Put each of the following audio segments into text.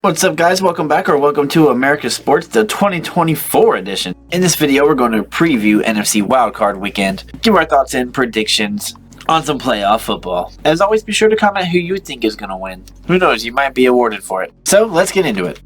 What's up, guys? Welcome back, or welcome to America Sports, the 2024 edition. In this video, we're going to preview NFC Wildcard Weekend, give our thoughts and predictions on some playoff football. As always, be sure to comment who you think is going to win. Who knows, you might be awarded for it. So, let's get into it.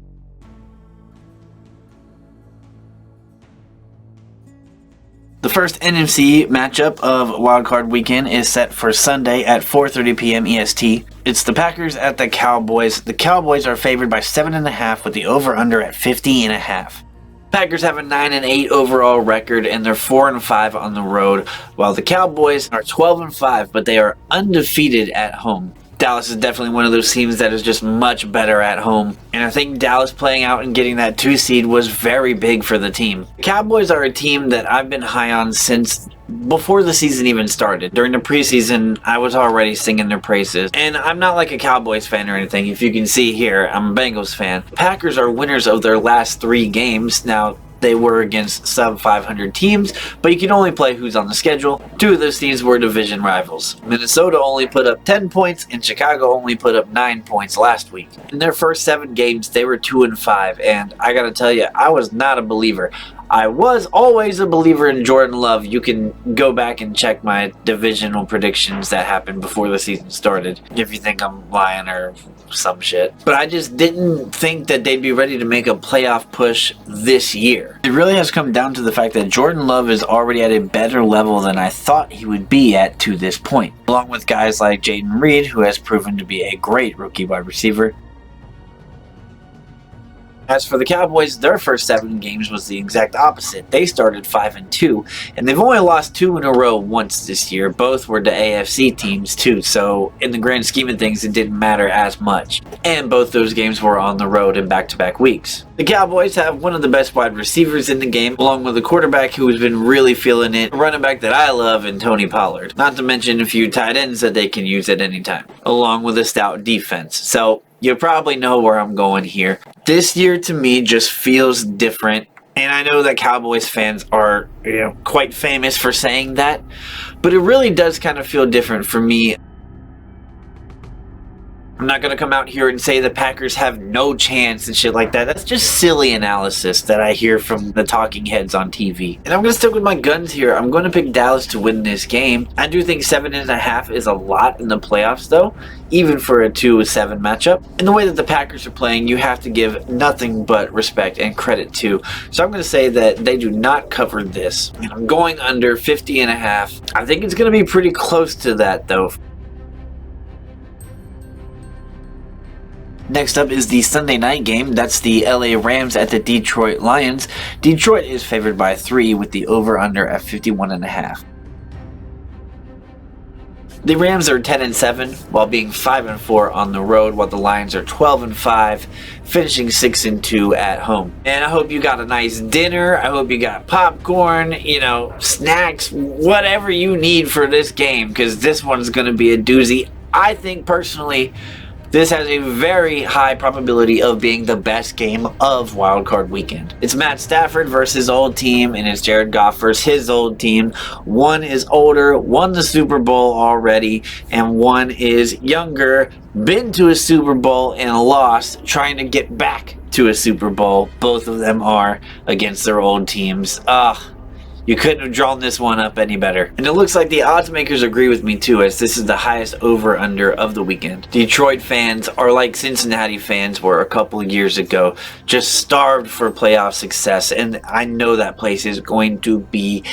The first NFC matchup of Wildcard Weekend is set for Sunday at 4:30 p.m. EST. It's the Packers at the Cowboys. The Cowboys are favored by 7.5 with the over-under at 50.5. Packers have a 9-8 overall record and they're 4-5 on the road, while the Cowboys are 12-5, but they are undefeated at home. Dallas is definitely one of those teams that is just much better at home, and I think Dallas playing out and getting that 2 seed was very big for the team. The Cowboys are a team that I've been high on since before the season even started. During the preseason, I was already singing their praises, and I'm not like a Cowboys fan or anything. If you can see here, I'm a Bengals fan. The Packers are winners of their last 3 games. Now, they were against sub-500 teams, but you can only play who's on the schedule. 2 of those teams were division rivals. Minnesota only put up 10 points, and Chicago only put up 9 points last week. In their first 7 games, they were 2-5, and I gotta tell you, I was not a believer. I was always a believer in Jordan Love. You can go back and check my divisional predictions that happened before the season started, if you think I'm lying or some shit. But I just didn't think that they'd be ready to make a playoff push this year. It really has come down to the fact that Jordan Love is already at a better level than I thought he would be at to this point, along with guys like Jaden Reed, who has proven to be a great rookie wide receiver. As for the Cowboys, their first 7 games was the exact opposite. They started 5-2, and they've only lost 2 in a row once this year. Both were to AFC teams too, so in the grand scheme of things, it didn't matter as much. And both those games were on the road in back-to-back weeks. The Cowboys have one of the best wide receivers in the game, along with a quarterback who has been really feeling it, a running back that I love in Tony Pollard. Not to mention a few tight ends that they can use at any time, along with a stout defense. So you probably know where I'm going here. This year to me just feels different, and I know that Cowboys fans are, quite famous for saying that, but it really does kind of feel different for me. I'm not going to come out here and say the Packers have no chance and shit like that. That's just silly analysis that I hear from the talking heads on TV. And I'm going to stick with my guns here. I'm going to pick Dallas to win this game. I do think 7.5 is a lot in the playoffs, though, even for a 2-7 matchup. And the way that the Packers are playing, you have to give nothing but respect and credit to. So I'm going to say that they do not cover this. And I'm going under 50.5. I think it's going to be pretty close to that, though. Next up is the Sunday night game. That's the LA Rams at the Detroit Lions. Detroit is favored by 3 with the over-under at 51.5. The Rams are 10-7 while being 5-4 on the road, while the Lions are 12-5, finishing 6-2 at home. And I hope you got a nice dinner. I hope you got popcorn, snacks, whatever you need for this game, because this one's going to be a doozy. I think personally, this has a very high probability of being the best game of Wildcard Weekend. It's Matt Stafford versus his old team, and it's Jared Goff versus his old team. One is older, won the Super Bowl already, and one is younger, been to a Super Bowl and lost, trying to get back to a Super Bowl. Both of them are against their old teams. You couldn't have drawn this one up any better. And it looks like the odds makers agree with me too, as this is the highest over-under of the weekend. Detroit fans are like Cincinnati fans were a couple of years ago, just starved for playoff success, and I know that place is going to be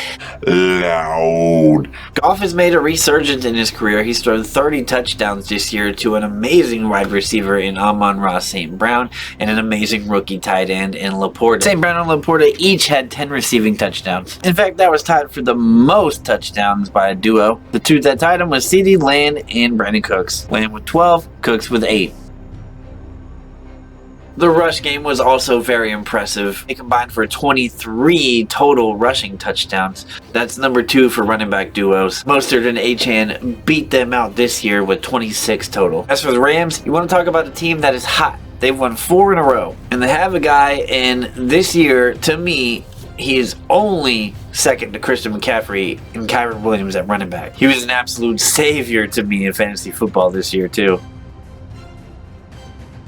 loud. Goff has made a resurgence in his career. He's thrown 30 touchdowns this year to an amazing wide receiver in Amon-Ra St. Brown and an amazing rookie tight end in Laporta. St. Brown and Laporta each had 10 receiving touchdowns. In fact, that was tied for the most touchdowns by a duo. The 2 that tied them was CeeDee Lamb and Brandon Cooks. Lamb with 12, Cooks with 8. The rush game was also very impressive. They combined for 23 total rushing touchdowns. That's number 2 for running back duos. Mostert and Achane beat them out this year with 26 total. As for the Rams, you want to talk about a team that is hot. They've won 4 in a row. And they have a guy in this year, to me, he is only second to Christian McCaffrey and Kyren Williams at running back. He was an absolute savior to me in fantasy football this year too.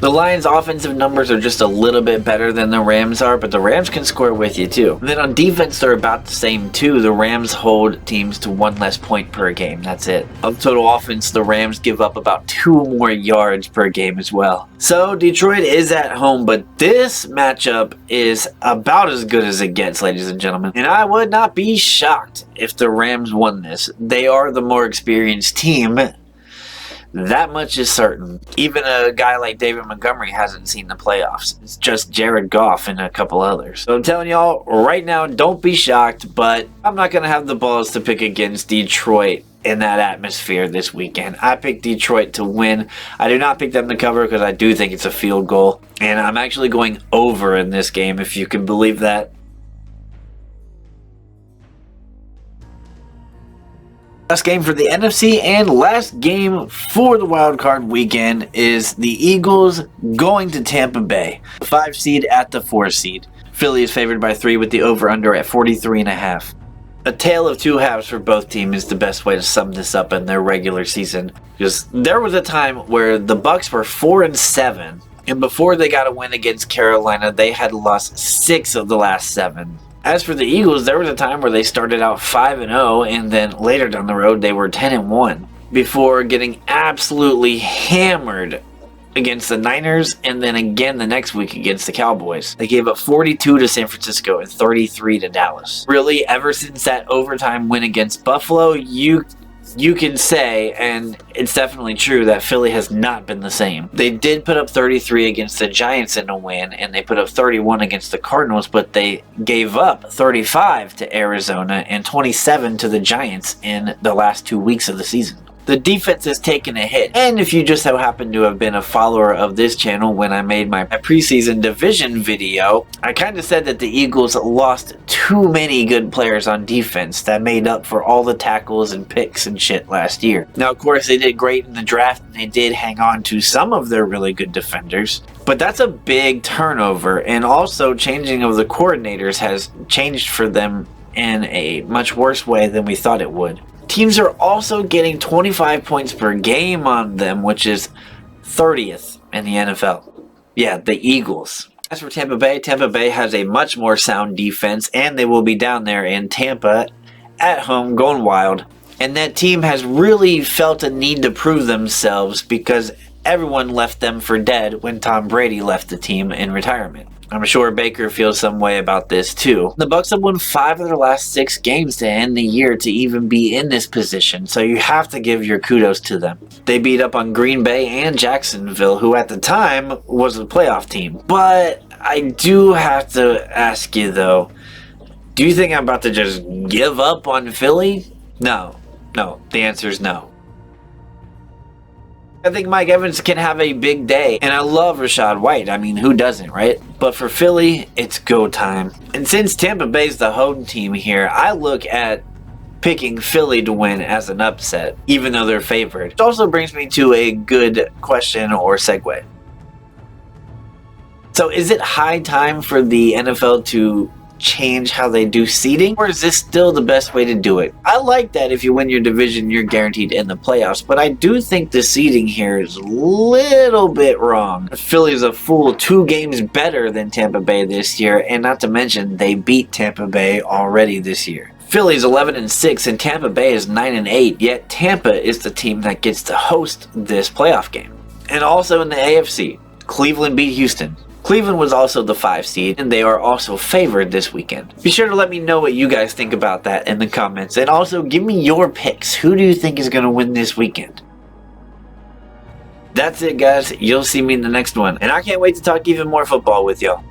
The Lions' offensive numbers are just a little bit better than the Rams are, but the Rams can score with you too. And then on defense, they're about the same too. The Rams hold teams to 1 less point per game. That's it. On total offense, the Rams give up about 2 more yards per game as well. So Detroit is at home, but this matchup is about as good as it gets, ladies and gentlemen. And I would not be shocked if the Rams won this. They are the more experienced team. That much is certain. Even a guy like David Montgomery hasn't seen the playoffs. It's just Jared Goff and a couple others. So I'm telling y'all right now, don't be shocked, but I'm not going to have the balls to pick against Detroit in that atmosphere this weekend. I picked Detroit to win. I do not pick them to cover because I do think it's a field goal. And I'm actually going over in this game, if you can believe that. Last game for the NFC and last game for the wild card weekend is the Eagles going to Tampa Bay. 5 seed at the 4 seed. Philly is favored by 3 with the over-under at 43.5. A tale of 2 halves for both teams is the best way to sum this up in their regular season. Because there was a time where the BUCS were 4-7, and before they got a win against Carolina, they had lost 6 of the last 7. As for the Eagles, there was a time where they started out 5-0, and then later down the road they were 10-1 before getting absolutely hammered against the Niners, and then again the next week against the Cowboys. They gave up 42 to San Francisco and 33 to Dallas. Really, ever since that overtime win against Buffalo, you can say, and it's definitely true, that Philly has not been the same. They did put up 33 against the Giants in a win, and they put up 31 against the Cardinals, but they gave up 35 to Arizona and 27 to the Giants in the last 2 weeks of the season. The defense has taken a hit, and if you just so happen to have been a follower of this channel when I made my preseason division video, I kind of said that the Eagles lost too many good players on defense that made up for all the tackles and picks and shit last year. Now, of course, they did great in the draft, and they did hang on to some of their really good defenders, but that's a big turnover, and also changing of the coordinators has changed for them in a much worse way than we thought it would. Teams are also getting 25 points per game on them, which is 30th in the NFL. Yeah, the Eagles. As for Tampa Bay has a much more sound defense, and they will be down there in Tampa at home going wild. And that team has really felt a need to prove themselves because everyone left them for dead when Tom Brady left the team in retirement. I'm sure Baker feels some way about this too. The Bucs have won 5 of their last 6 games to end the year to even be in this position, so you have to give your kudos to them. They beat up on Green Bay and Jacksonville, who at the time was a playoff team. But I do have to ask you though, do you think I'm about to just give up on Philly? No, the answer is no. I think Mike Evans can have a big day, and I love Rachaad White. I mean, who doesn't, right? But for Philly, it's go time. And since Tampa Bay's the home team here, I look at picking Philly to win as an upset, even though they're favored. Which also brings me to a good question or segue. So is it high time for the NFL to change how they do seeding, or is this still the best way to do it? I like that if you win your division, you're guaranteed in the playoffs, but I do think the seeding here is a little bit wrong. Philly is a full 2 games better than Tampa Bay this year, and not to mention they beat Tampa Bay already this year. Philly's 11-6 and Tampa Bay is 9-8, yet Tampa is the team that gets to host this playoff game. And also in the AFC, Cleveland beat Houston. Cleveland was also the 5 seed, and they are also favored this weekend. Be sure to let me know what you guys think about that in the comments, and also give me your picks. Who do you think is going to win this weekend? That's it, guys. You'll see me in the next one, and I can't wait to talk even more football with y'all.